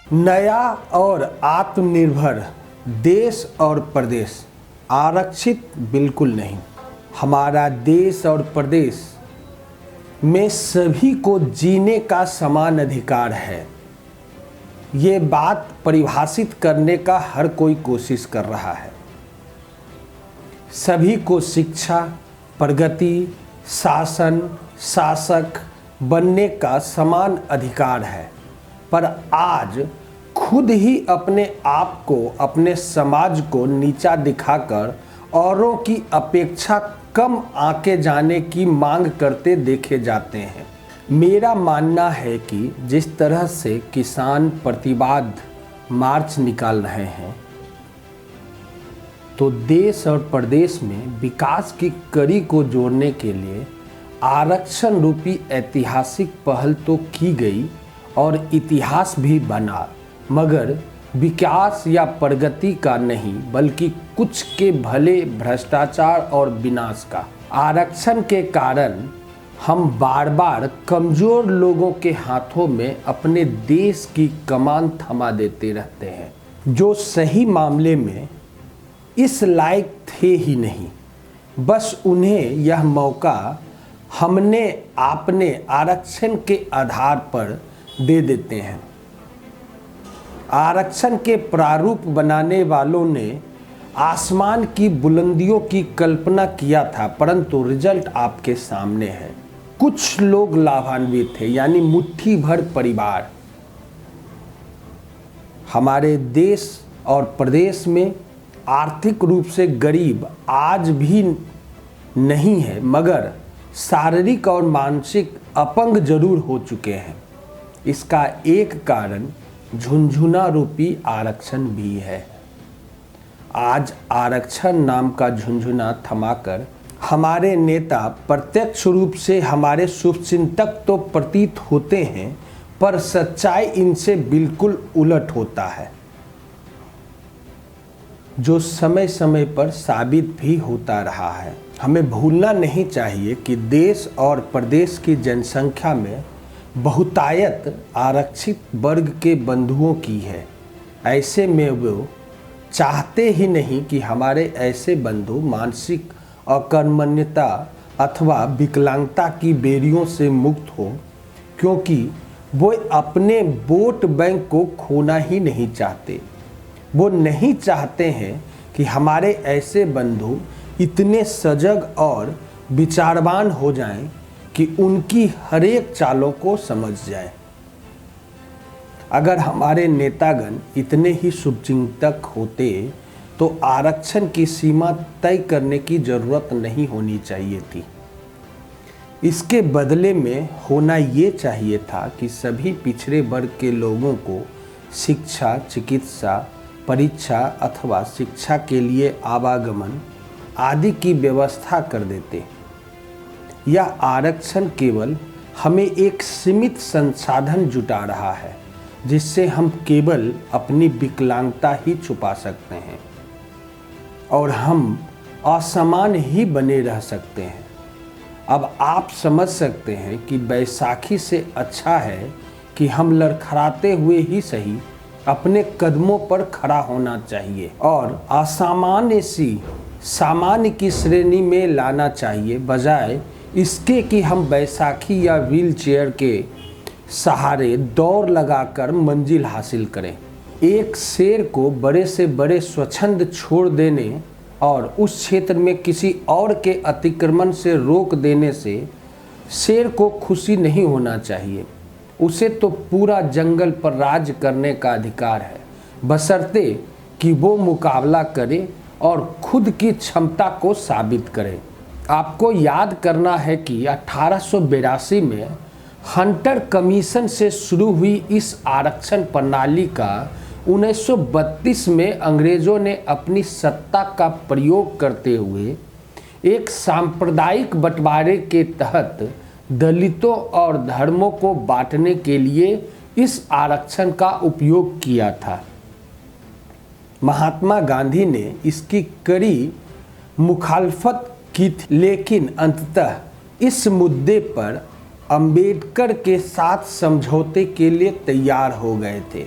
नया और आत्मनिर्भर देश और प्रदेश आरक्षित बिल्कुल नहीं। हमारा देश और प्रदेश में सभी को जीने का समान अधिकार है। ये बात परिभाषित करने का हर कोई कोशिश कर रहा है। सभी को शिक्षा, प्रगति, शासन, शासक बनने का समान अधिकार है, पर आज खुद ही अपने आप को, अपने समाज को नीचा दिखाकर औरों की अपेक्षा कम आंके जाने की मांग करते देखे जाते हैं। मेरा मानना है कि जिस तरह से किसान प्रतिवाद मार्च निकाल रहे हैं, तो देश और प्रदेश में विकास की कड़ी को जोड़ने के लिए आरक्षण रूपी ऐतिहासिक पहल तो की गई और इतिहास भी बना, मगर विकास या प्रगति का नहीं, बल्कि कुछ के भले भ्रष्टाचार और विनाश का। आरक्षण के कारण हम बार बार कमज़ोर लोगों के हाथों में अपने देश की कमान थमा देते रहते हैं, जो सही मामले में इस लायक थे ही नहीं। बस उन्हें यह मौका हमने आपने आरक्षण के आधार पर दे देते हैं। आरक्षण के प्रारूप बनाने वालों ने आसमान की बुलंदियों की कल्पना किया था, परंतु रिजल्ट आपके सामने है। कुछ लोग लाभान्वित थे, यानी मुट्ठी भर परिवार। हमारे देश और प्रदेश में आर्थिक रूप से गरीब आज भी नहीं है, मगर शारीरिक और मानसिक अपंग जरूर हो चुके हैं। इसका एक कारण झुनझुना रूपी आरक्षण भी है। आज आरक्षण नाम का झुनझुना थमाकर हमारे नेता प्रत्यक्ष रूप से हमारे शुभचिंतक तो प्रतीत होते हैं, पर सच्चाई इनसे बिल्कुल उलट होता है, जो समय समय पर साबित भी होता रहा है। हमें भूलना नहीं चाहिए कि देश और प्रदेश की जनसंख्या में बहुतायत आरक्षित वर्ग के बंधुओं की है। ऐसे में वो चाहते ही नहीं कि हमारे ऐसे बंधु मानसिक अकर्मण्यता अथवा विकलांगता की बेड़ियों से मुक्त हो, क्योंकि वो अपने वोट बैंक को खोना ही नहीं चाहते। वो नहीं चाहते हैं कि हमारे ऐसे बंधु इतने सजग और विचारवान हो जाएं कि उनकी हर एक चालों को समझ जाएं। अगर हमारे नेतागण इतने ही शुभचिंतक होते तो आरक्षण की सीमा तय करने की जरूरत नहीं होनी चाहिए थी। इसके बदले में होना ये चाहिए था कि सभी पिछड़े वर्ग के लोगों को शिक्षा, चिकित्सा, परीक्षा अथवा शिक्षा के लिए आवागमन आदि की व्यवस्था कर देते। यह आरक्षण केवल हमें एक सीमित संसाधन जुटा रहा है, जिससे हम केवल अपनी विकलांगता ही छुपा सकते हैं और हम असमान ही बने रह सकते हैं। अब आप समझ सकते हैं कि बैसाखी से अच्छा है कि हम लड़खड़ाते हुए ही सही अपने कदमों पर खड़ा होना चाहिए और असामान्य सी सामान्य की श्रेणी में लाना चाहिए, बजाय इसके कि हम बैसाखी या व्हील चेयर के सहारे दौड़ लगाकर मंजिल हासिल करें। एक शेर को बड़े से बड़े स्वच्छंद छोड़ देने और उस क्षेत्र में किसी और के अतिक्रमण से रोक देने से शेर को खुशी नहीं होना चाहिए। उसे तो पूरा जंगल पर राज करने का अधिकार है, बशर्ते कि वो मुकाबला करे और खुद की क्षमता को साबित करे। आपको याद करना है कि 1882 में हंटर कमीशन से शुरू हुई इस आरक्षण प्रणाली का 1932 में अंग्रेज़ों ने अपनी सत्ता का प्रयोग करते हुए एक सांप्रदायिक बंटवारे के तहत दलितों और धर्मों को बांटने के लिए इस आरक्षण का उपयोग किया था। महात्मा गांधी ने इसकी कड़ी मुखालफत की थी, लेकिन अंततः इस मुद्दे पर अंबेडकर के साथ समझौते के लिए तैयार हो गए थे।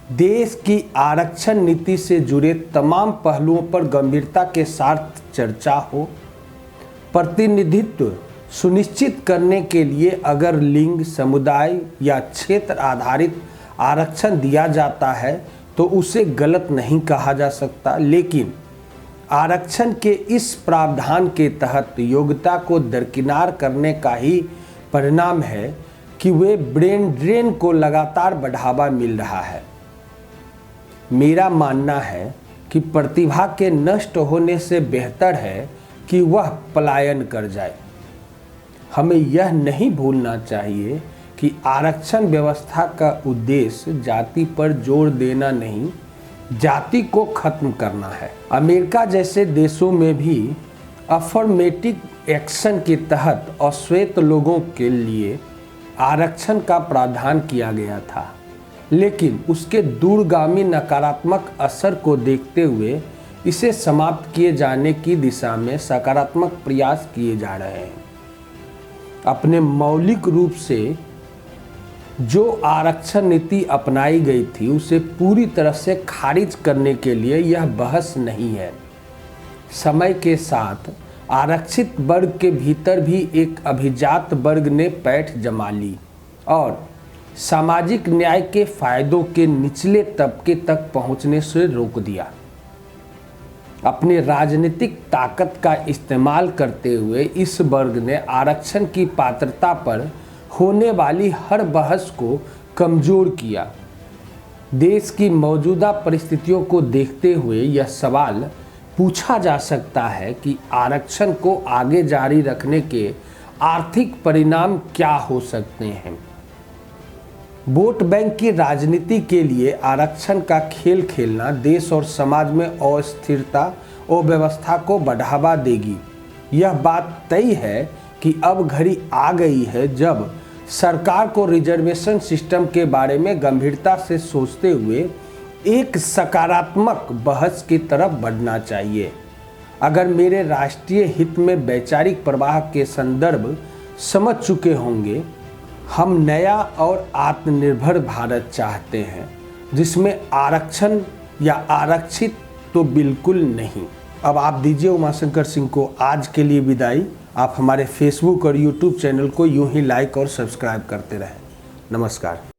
देश की आरक्षण नीति से जुड़े तमाम पहलुओं पर गंभीरता के साथ चर्चा हो। प्रतिनिधित्व सुनिश्चित करने के लिए अगर लिंग, समुदाय या क्षेत्र आधारित आरक्षण दिया जाता है तो उसे गलत नहीं कहा जा सकता, लेकिन आरक्षण के इस प्रावधान के तहत योग्यता को दरकिनार करने का ही परिणाम है कि वे ब्रेन ड्रेन को लगातार बढ़ावा मिल रहा है। मेरा मानना है कि प्रतिभा के नष्ट होने से बेहतर है कि वह पलायन कर जाए। हमें यह नहीं भूलना चाहिए कि आरक्षण व्यवस्था का उद्देश्य जाति पर जोर देना नहीं, जाति को खत्म करना है। अमेरिका जैसे देशों में भी अफर्मेटिव एक्शन के तहत अश्वेत लोगों के लिए आरक्षण का प्रावधान किया गया था, लेकिन उसके दूरगामी नकारात्मक असर को देखते हुए इसे समाप्त किए जाने की दिशा में सकारात्मक प्रयास किए जा रहे हैं। अपने मौलिक रूप से जो आरक्षण नीति अपनाई गई थी उसे पूरी तरह से खारिज करने के लिए यह बहस नहीं है। समय के साथ आरक्षित वर्ग के भीतर भी एक अभिजात वर्ग ने पैठ जमा ली और सामाजिक न्याय के फायदों के निचले तबके तक पहुंचने से रोक दिया। अपने राजनीतिक ताकत का इस्तेमाल करते हुए इस वर्ग ने आरक्षण की पात्रता पर होने वाली हर बहस को कमजोर किया। देश की मौजूदा परिस्थितियों को देखते हुए यह सवाल पूछा जा सकता है कि आरक्षण को आगे जारी रखने के आर्थिक परिणाम क्या हो सकते हैं। वोट बैंक की राजनीति के लिए आरक्षण का खेल खेलना देश और समाज में अस्थिरता और व्यवस्था को बढ़ावा देगी। यह बात तय है कि अब घड़ी आ गई है जब सरकार को रिजर्वेशन सिस्टम के बारे में गंभीरता से सोचते हुए एक सकारात्मक बहस की तरफ बढ़ना चाहिए। अगर मेरे राष्ट्रीय हित में वैचारिक प्रवाह के संदर्भ समझ चुके होंगे, हम नया और आत्मनिर्भर भारत चाहते हैं जिसमें आरक्षण या आरक्षित तो बिल्कुल नहीं। अब आप दीजिए उमाशंकर सिंह को आज के लिए विदाई। आप हमारे फेसबुक और यूट्यूब चैनल को यूं ही लाइक और सब्सक्राइब करते रहें। नमस्कार।